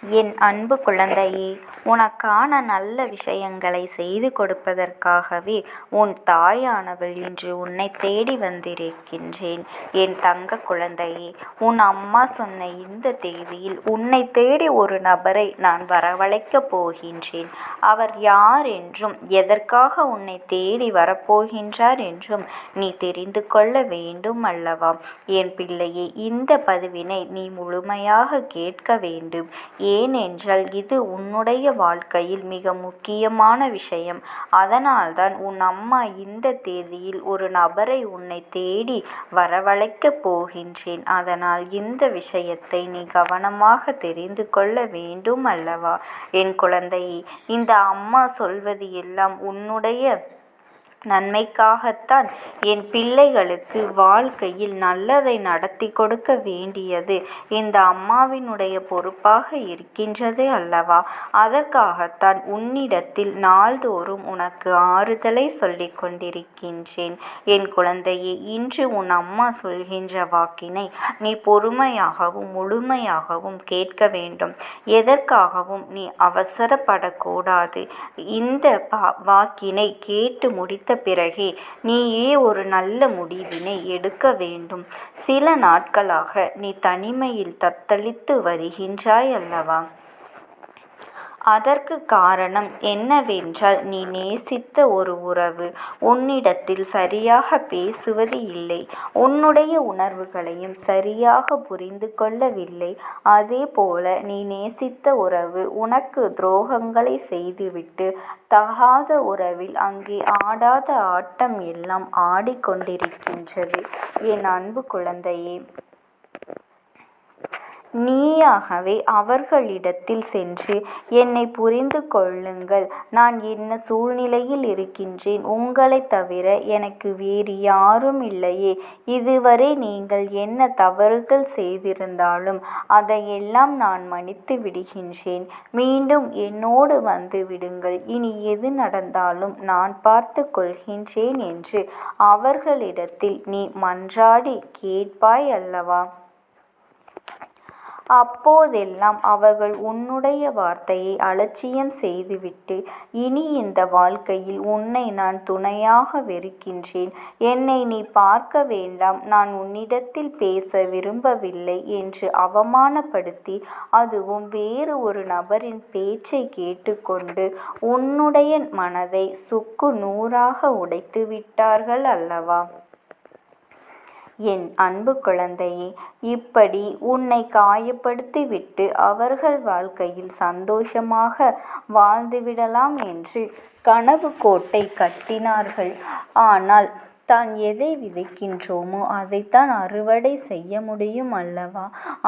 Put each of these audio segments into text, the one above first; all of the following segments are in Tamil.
என் அன்பு குழந்தையே, உனக்கான நல்ல விஷயங்களை செய்து கொடுப்பதற்காகவே உன் தாயானவள் இன்று உன்னை தேடி வந்திருக்கின்றேன். என் தங்க குழந்தையே, உன் அம்மா சொன்ன இந்த தேதியில் உன்னை தேடி ஒரு நபரை நான் வரவழைக்கப் போகின்றேன். அவர் யார் என்றும் எதற்காக உன்னை தேடி வரப்போகின்றார் என்றும் நீ தெரிந்து கொள்ள வேண்டும் அல்லவா? என் பிள்ளையே, இந்த பதிவினை நீ முழுமையாக கேட்க வேண்டும். ஏனென்றால் இது உன்னுடைய வாழ்க்கையில் மிக முக்கியமான விஷயம். அதனால்தான் உன் அம்மா இந்த தேதியில் ஒரு நபரை உன்னை தேடி வரவழைக்கப் போகின்றேன். அதனால் இந்த விஷயத்தை நீ கவனமாக தெரிந்து கொள்ள வேண்டும் அல்லவா? என் குழந்தையே, இந்த அம்மா சொல்வது எல்லாம் உன்னுடைய நன்மைக்காகத்தான். என் பிள்ளைகளுக்கு வாழ்க்கையில் நல்லதை நடத்தி கொடுக்க வேண்டியது இந்த அம்மாவினுடைய பொறுப்பாக இருக்கின்றது அல்லவா? அதற்காகத்தான் உன்னிடத்தில் நாள்தோறும் உனக்கு ஆறுதலை சொல்லிக் கொண்டிருக்கின்றேன். என் குழந்தையே, இன்று உன் அம்மா சொல்கின்ற வாக்கினை நீ பொறுமையாகவும் முழுமையாகவும் கேட்க வேண்டும். எதற்காகவும் நீ அவசரப்படக்கூடாது. இந்த வாக்கினை கேட்டு முடித்த பிறகே நீயே ஒரு நல்ல முடிவினை எடுக்க வேண்டும். சில நாட்களாக நீ தனிமையில் தத்தளித்து வருகின்றாய் அல்லவா? அதற்கு காரணம் என்னவென்றால், நீ நேசித்த ஒரு உறவு உன்னிடத்தில் சரியாக பேசுவது இல்லை. உன்னுடைய உணர்வுகளையும் சரியாக புரிந்து கொள்ளவில்லை. அதே போல நீ நேசித்த உறவு உனக்கு துரோகங்களை செய்துவிட்டு தகாத உறவில் அங்கே ஆடாத ஆட்டம் எல்லாம் ஆடிக்கொண்டிருக்கின்றது. என் அன்பு குழந்தையே, நீயாகவே அவர்களிடத்தில் சென்று என்னை புரிந்து கொள்ளுங்கள், நான் என்ன சூழ்நிலையில் இருக்கின்றேன், உங்களை தவிர எனக்கு வேறு யாரும் இல்லையே, இதுவரை நீங்கள் என்ன தவறுகள் செய்திருந்தாலும் அதையெல்லாம் நான் மன்னித்து விடுகின்றேன், மீண்டும் என்னோடு வந்து விடுங்கள், இனி எது நடந்தாலும் நான் பார்த்து கொள்கின்றேன் என்று அவர்களிடத்தில் நீ மன்றாடி கேட்பாய் அல்லவா? அப்போதெல்லாம் அவர்கள் உன்னுடைய வார்த்தையை அலட்சியம் செய்துவிட்டு, இனி இந்த வாழ்க்கையில் உன்னை நான் துணையாக வெறுக்கின்றேன், என்னை நீ பார்க்க வேண்டாம், நான் உன்னிடத்தில் பேச விரும்பவில்லை என்று அவமானப்படுத்தி, அதுவும் வேறு ஒரு நபரின் பேச்சை கேட்டுக்கொண்டு உன்னுடைய மனதை சுக்கு நூறாக உடைத்து விட்டார்கள் அல்லவா? என் அன்பு குழந்தையே, இப்படி உன்னை காயப்படுத்திவிட்டு அவர்கள் வாழ்க்கையில் சந்தோஷமாக வாழ்ந்துவிடலாம் என்று கனவு கோட்டை கட்டினார்கள். ஆனால் தான் எதை விதைக்கின்றோமோ அதைத்தான் அறுவடை செய்ய முடியும் அல்லவா?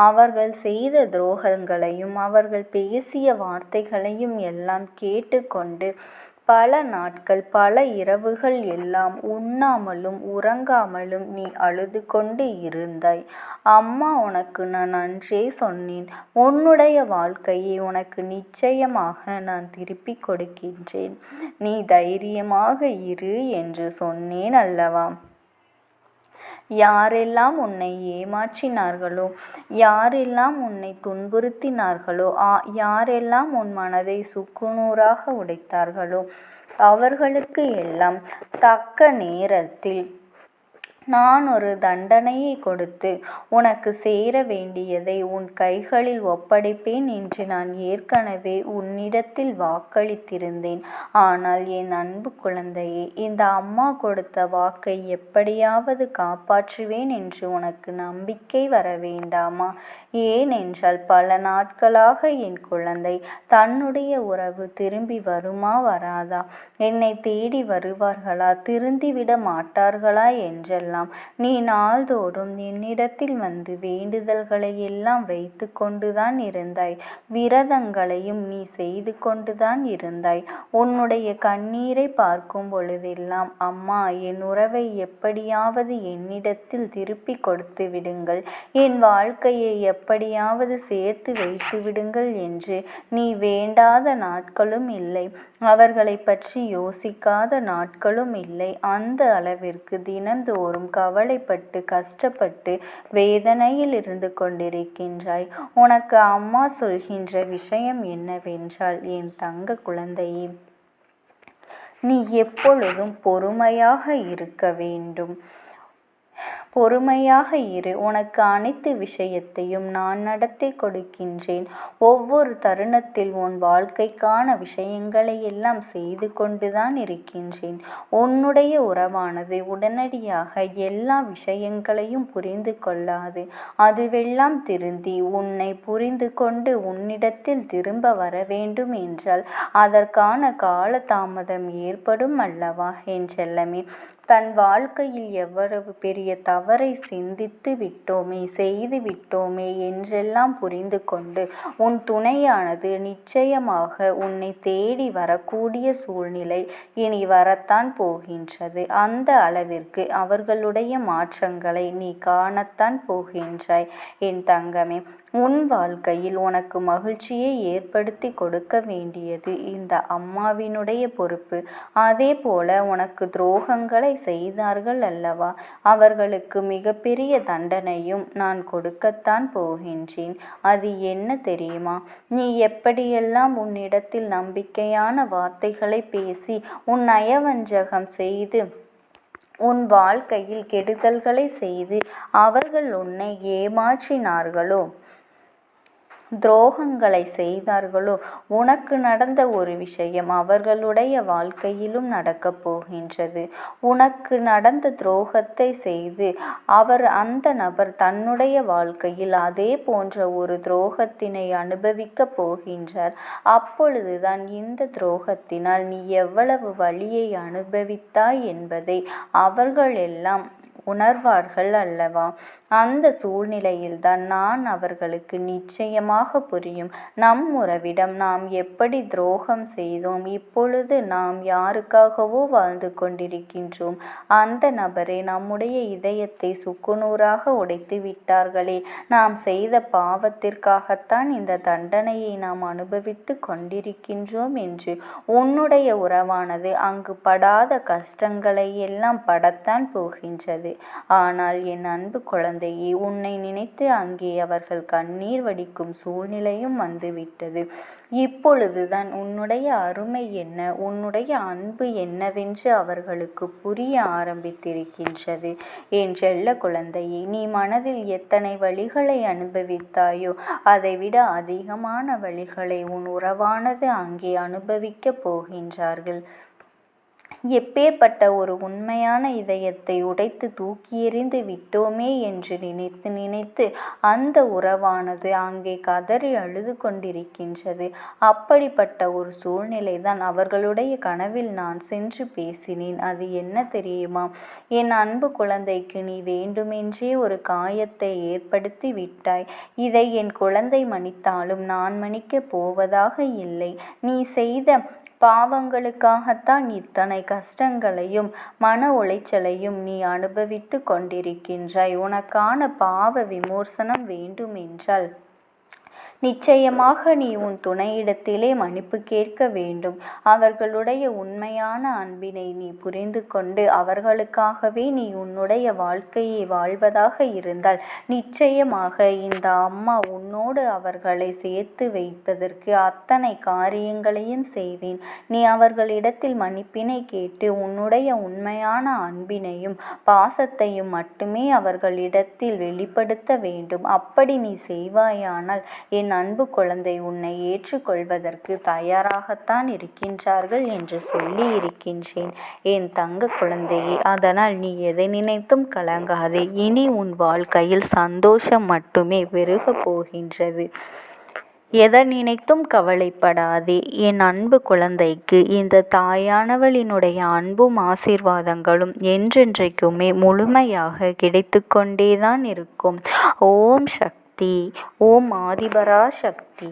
அவர்கள் செய்த துரோகங்களையும் அவர்கள் பேசிய வார்த்தைகளையும் எல்லாம் கேட்டுக்கொண்டு பல நாட்கள் பல இரவுகள் எல்லாம் உண்ணாமலும் உறங்காமலும் நீ அழுது கொண்டு இருந்தாய். அம்மா உனக்கு நான் அன்றே சொன்னேன், உன்னுடைய வாழ்க்கையை உனக்கு நிச்சயமாக நான் திருப்பி கொடுக்கின்றேன், நீ தைரியமாக இரு என்று சொன்னேன் அல்லவா? யாரெல்லாம் உன்னை ஏமாற்றினார்களோ, யாரெல்லாம் உன்னை துன்புறுத்தினார்களோ, யாரெல்லாம் உன் மனதை சுக்குநூறாக உடைத்தார்களோ அவர்களுக்கு எல்லாம் தக்க நேரத்தில் நான் ஒரு தண்டனையை கொடுத்து உனக்கு சேர வேண்டியதை உன் கைகளில் ஒப்படைப்பேன் என்று நான் ஏற்கனவே உன்னிடத்தில் வாக்களித்திருந்தேன். ஆனால் என் அன்பு குழந்தையே, இந்த அம்மா கொடுத்த வாக்கை எப்படியாவது காப்பாற்றுவேன் என்று உனக்கு நம்பிக்கை வர வேண்டாமா? ஏனென்றால் பல நாட்களாக என் குழந்தை தன்னுடைய உறவு திரும்பி வருமா வராதா, என்னை தேடி வருவார்களா, திருந்திவிட மாட்டார்களா என்றெல்லாம் நீ நாள்தோறும் என்னிடத்தில் வந்து வேண்டுதல்களை எல்லாம் வைத்து கொண்டுதான் இருந்தாய். விரதங்களையும் நீ செய்து கொண்டுதான் இருந்தாய். உன்னுடைய கண்ணீரை பார்க்கும் பொழுதெல்லாம், அம்மா என் உறவை எப்படியாவது என்னிடத்தில் திருப்பி கொடுத்து விடுங்கள், என் வாழ்க்கையை எப்படியாவது சேர்த்து வைத்து விடுங்கள் என்று நீ வேண்டாத நாட்களும் இல்லை, அவர்களை பற்றி யோசிக்காத நாட்களும் இல்லை. அந்த அளவிற்கு தினந்தோறும் நாளும் கவலைப்பட்டு கஷ்டப்பட்டு வேதனையில் இருந்து கொண்டிருக்கின்றாய். உனக்கு அம்மா சொல்கின்ற விஷயம் என்னவென்றால், என் தங்க குழந்தையே, நீ எப்பொழுதும் பொறுமையாக இருக்க வேண்டும். பொறுமையாக இரு. உனக்கு அனைத்து விஷயத்தையும் நான் நடத்தி கொடுக்கின்றேன். ஒவ்வொரு தருணத்தில் உன் வாழ்க்கைக்கான விஷயங்களை எல்லாம் செய்து கொண்டுதான் இருக்கின்றேன். உன்னுடைய உறவானது உடனடியாக எல்லா விஷயங்களையும் புரிந்து கொள்ளாது. அதுவெல்லாம் திருந்தி உன்னை புரிந்து கொண்டு உன்னிடத்தில் திரும்ப வர வேண்டும் என்றால் அதற்கான காலதாமதம் ஏற்படும் அல்லவா என் செல்லமே? தன் வாழ்க்கையில் எவ்வளவு பெரிய தவறை சிந்தித்து விட்டோமே, செய்து விட்டோமே என்றெல்லாம் புரிந்து கொண்டு உன் துணையானது நிச்சயமாக உன்னை தேடி வரக்கூடிய சூழ்நிலை இனி வரத்தான் போகின்றது. அந்த அளவிற்கு அவர்களுடைய மாற்றங்களை நீ காணத்தான் போகின்றாய் என் தங்கமே. உன் வாழ்க்கையில் உனக்கு மகிழ்ச்சியை ஏற்படுத்தி கொடுக்க வேண்டியது இந்த அம்மாவினுடைய பொறுப்பு. அதே போல உனக்கு துரோகங்களை செய்தார்கள் அல்லவா, அவர்களுக்கு மிகப்பெரிய தண்டனையும் நான் கொடுக்கத்தான் போகின்றேன். அது என்ன தெரியுமா? நீ எப்படியெல்லாம் உன்னிடத்தில் நம்பிக்கையான வார்த்தைகளை பேசி உன் நயவஞ்சகம் செய்து உன் வாழ்க்கையில் கெடுதல்களை செய்து அவர்கள் உன்னை ஏமாற்றினார்களோ, துரோகங்களை செய்தார்களோ, உனக்கு நடந்த ஒரு விஷயம் அவர்களுடைய வாழ்க்கையிலும் நடக்கப் போகின்றது. உனக்கு நடந்த துரோகத்தை செய்து அந்த நபர் தன்னுடைய வாழ்க்கையில் அதே போன்ற ஒரு துரோகத்தினை அனுபவிக்கப் போகின்றார். அப்பொழுதுதான் இந்த துரோகத்தினால் நீ எவ்வளவு வலியை அனுபவித்தாய் என்பதை அவர்கள் எல்லாம் உணர்வார்கள் அல்லவா? அந்த சூழ்நிலையில்தான் நான் அவர்களுக்கு நிச்சயமாக புரியும். நம் உறவிடம் நாம் எப்படி துரோகம் செய்தோம், இப்பொழுது நாம் யாருக்காகவோ வாழ்ந்து கொண்டிருக்கின்றோம். அந்த நபரே நம்முடைய இதயத்தை சுக்குநூறாக உடைத்து விட்டார்களே, நாம் செய்த பாவத்திற்காகத்தான் இந்த தண்டனையை நாம் அனுபவித்து கொண்டிருக்கின்றோம் என்று உன்னுடைய உறவானது அங்கு படாத கஷ்டங்களை எல்லாம் படத்தான் போகின்றது. ஆனால் என் அன்பு குழந்தையே, உன்னை நினைத்து அங்கே அவர்கள் கண்ணீர் வடிக்கும் சூழ்நிலையும் வந்துவிட்டது. இப்பொழுதுதான் உன்னுடைய அருமை என்ன, உன்னுடைய அன்பு என்னவென்று அவர்களுக்கு புரிய ஆரம்பித்திருக்கின்றது. என் செல்ல குழந்தையே, நீ மனதில் எத்தனை வலிகளை அனுபவித்தாயோ அதைவிட அதிகமான வலிகளை உன் உறவானது அங்கே அனுபவிக்கப் போகின்றார்கள். எப்பேற்பட்ட ஒரு உண்மையான இதயத்தை உடைத்து தூக்கி எறிந்து விட்டோமே என்று நினைத்து நினைத்து அந்த உறவானது அங்கே கதறி அழுது கொண்டிருக்கின்றது. அப்படிப்பட்ட ஒரு சூழ்நிலை தான் அவர்களுடைய கனவில் நான் சென்று பேசினேன். அது என்ன தெரியுமா? என் அன்பு குழந்தைக்கு நீ வேண்டுமென்றே ஒரு காயத்தை ஏற்படுத்தி விட்டாய். இதை என் குழந்தை மன்னித்தாலும் நான் மன்னிக்கப் போவதாக இல்லை. நீ செய்த பாவங்களுக்காகத்தான் இத்தனை கஷ்டங்களையும் மன உளைச்சலையும் நீ அனுபவித்து கொண்டிருக்கின்றாய். உனக்கான பாவ விமோசனம் வேண்டுமென்றால் நிச்சயமாக நீ உன் துணையிடத்திலே மன்னிப்பு கேட்க வேண்டும். அவர்களுடைய உண்மையான அன்பினை நீ புரிந்து கொண்டு அவர்களுக்காகவே நீ உன்னுடைய வாழ்க்கையை வாழ்வதாக இருந்தால் நிச்சயமாக இந்த அம்மா உன்னோடு அவர்களை சேர்த்து வைப்பதற்கு அத்தனை காரியங்களையும் செய்வேன். நீ அவர்களிடத்தில் மன்னிப்பினை கேட்டு உன்னுடைய உண்மையான அன்பினையும் பாசத்தையும் மட்டுமே அவர்களிடத்தில் வெளிப்படுத்த வேண்டும். அப்படி நீ செய்வாயானால் என் அன்பு குழந்தை உன்னை ஏற்றுக்கொள்வதற்கு தயாராகத்தான் இருக்கின்றார்கள் என்று சொல்லி இருக்கின்றேன் என் தங்க குழந்தையே. அதனால் நீ எதை நினைத்தும் கலங்காதே. இனி உன் வாழ்க்கையில் சந்தோஷம் மட்டுமே பெருகப் போகின்றது. எதை நினைத்தும் கவலைப்படாதே என் அன்பு குழந்தைக்கு. இந்த தாயானவளினுடைய அன்பும் ஆசீர்வாதங்களும் என்றென்றைக்குமே முழுமையாக கிடைத்து கொண்டேதான் இருக்கும். ஓம் சக்தி. ஓம் ஆதிபரா சக்தி.